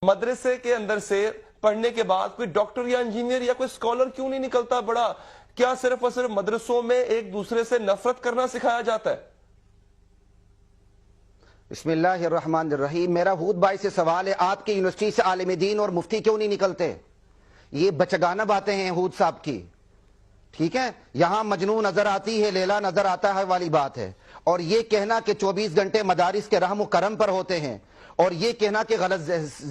मदरसे के अंदर से पढ़ने के बाद कोई डॉक्टर या इंजीनियर या कोई स्कॉलर क्यों नहीं निकलता बड़ा? क्या सिर्फ और सिर्फ मदरसों में एक दूसरे से नफरत करना सिखाया जाता है? बिस्मिल्लाहिर्रहमानिर्रहीम। मेरा हूद भाई से सवाल है, आपकी यूनिवर्सिटी से आलिम दीन और मुफ्ती क्यों नहीं निकलते? ये बचगाना बातें हैं हूद साहब की, ठीक है। यहां मजनू नजर आती है, लेला नजर आता है वाली बात है। और ये कहना कि 24 घंटे मदारिस के रहम करम पर होते हैं और ये कहना कि गलत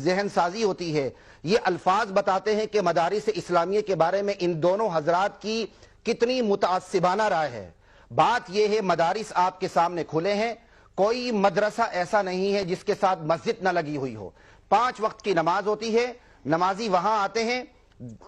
जहन साजी होती है, ये अल्फाज बताते हैं कि मदारिस इस्लामिया के बारे में इन दोनों हजरात की कितनी मुतासिबाना राय है। बात यह है, मदारिस आपके सामने खुले हैं, कोई मदरसा ऐसा नहीं है जिसके साथ मस्जिद न लगी हुई हो। 5 वक्त की नमाज होती है, नमाजी वहां आते हैं,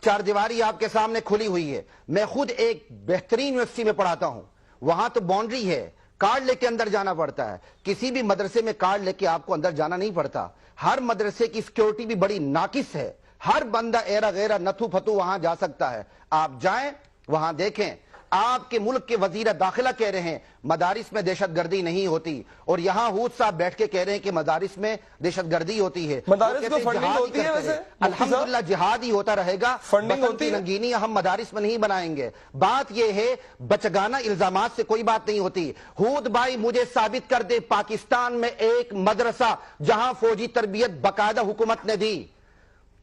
चार दीवारी आपके सामने खुली हुई है। मैं खुद एक बेहतरीन यूनिवर्सिटी में पढ़ाता हूं, वहां तो बाउंड्री है, कार्ड लेके अंदर जाना पड़ता है। किसी भी मदरसे में कार्ड लेके आपको अंदर जाना नहीं पड़ता। हर मदरसे की सिक्योरिटी भी बड़ी नाकिस है, हर बंदा एरा गैरा नथु फतू वहां जा सकता है। आप जाएं वहां देखें। आपके मुल्क के वजीर दाखिला कह रहे हैं मदारिस में दहशतगर्दी नहीं होती, और यहां हूद साहब बैठ के कह रहे हैं कि मदारिस में दहशतगर्दी होती है। मदारिस को फंडिंग होती है वैसे? अल्हम्दुलिल्लाह जिहाद ही होता रहेगा, फंडिंग होती है। रंगीनी हम मदारिस में नहीं बनाएंगे। बात यह है, बचगाना इल्जामात से कोई बात नहीं होती। हूद भाई मुझे साबित कर दे पाकिस्तान में एक मदरसा जहां फौजी तरबियत बाकायदा हुकूमत ने दी।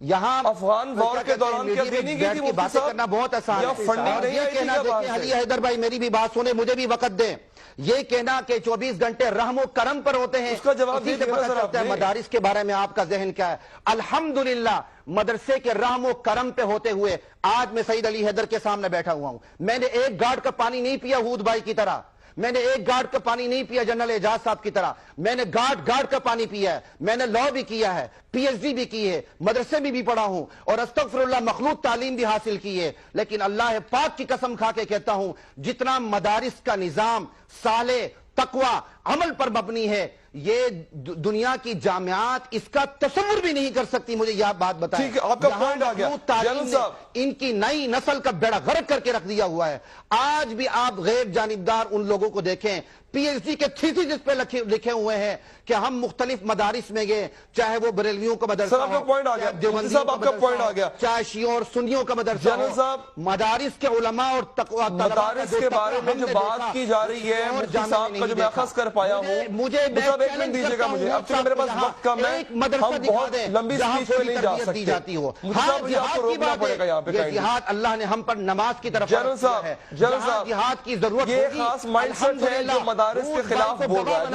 यहाँ अफगान वॉर के दौरान क्या देनी की थी? बातें करना बहुत आसान है। ये कहना, देखिए अली हैदर भाई मेरी भी बात सुने, मुझे भी वक्त दें। ये कहना कि 24 घंटे रहमो करम पर होते हैं, उसका जवाब इसी से पता चलता है मदारिस के बारे में आपका जहन क्या है। अल्हम्दुलिल्लाह मदरसे के रहमो करम पे होते हुए आज मैं सईद अली हैदर के सामने बैठा हुआ हूं। मैंने एक गार्ड का पानी नहीं पिया हूद भाई की तरह, मैंने एक गार्ड का पानी नहीं पिया जनरल एजाज साहब की तरह। मैंने गार्ड का पानी पिया है, मैंने लॉ भी किया है, पीएचडी भी की है, मदरसे में भी पढ़ा हूं और अस्तगफिरुल्लाह मखलूत तालीम भी हासिल की है। लेकिन अल्लाह पाक की कसम खा के कहता हूं, जितना मदारिस का निजाम साले तकवा अमल पर मबनी है, ये दुनिया की जामियात इसका तस्वुर भी नहीं कर सकती। मुझे यह बात बताएं। ठीक है, आपका पॉइंट आ गया। तालीम ने इनकी नई नस्ल का बेड़ा गर्क करके रख दिया हुआ है। आज भी आप गैर जानिबदार उन लोगों को देखें, पीएचडी के थीसिस पे लिखे हुए हैं कि हम मुख्तलिफ मदारिस में गए, चाहे वो बरेलवियों का मदरसा हो, पॉइंट आ गया साहब, आपका पॉइंट आ गया, चाहे शियों और सुन्नियों का मदरसा हो। साहब मदारिस के उलमा और तकवा मदारिस के बारे में जो बात की जा रही है, मुफ्ती साहब का जो मैं अखज़ कर पाया हूं, मुझे एक मिनट दीजिएगा मुझे, अब मेरे पास वक्त कम है, हम बहुत लंबी स्पीच पे नहीं जा सकते जाती हो। आपको रोकना पड़ेगा यहाँ पे। जिहाद अल्लाह ने हम पर नमाज की तरफ जनरल साहब जिहाद की जरूरत, ये खास माइंडसेट है जो मदारिस के खिलाफ बोल रहा है।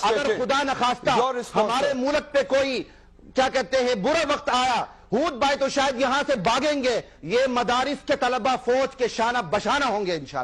अगर खुदा न खास्ता हमारे मुल्क पे कोई क्या कहते हैं बुरा वक्त आया, हूद भाई तो शायद यहां से भागेंगे। ये मदारिस के तलबा फौज के शाना बशाना होंगे इंशाअल्लाह।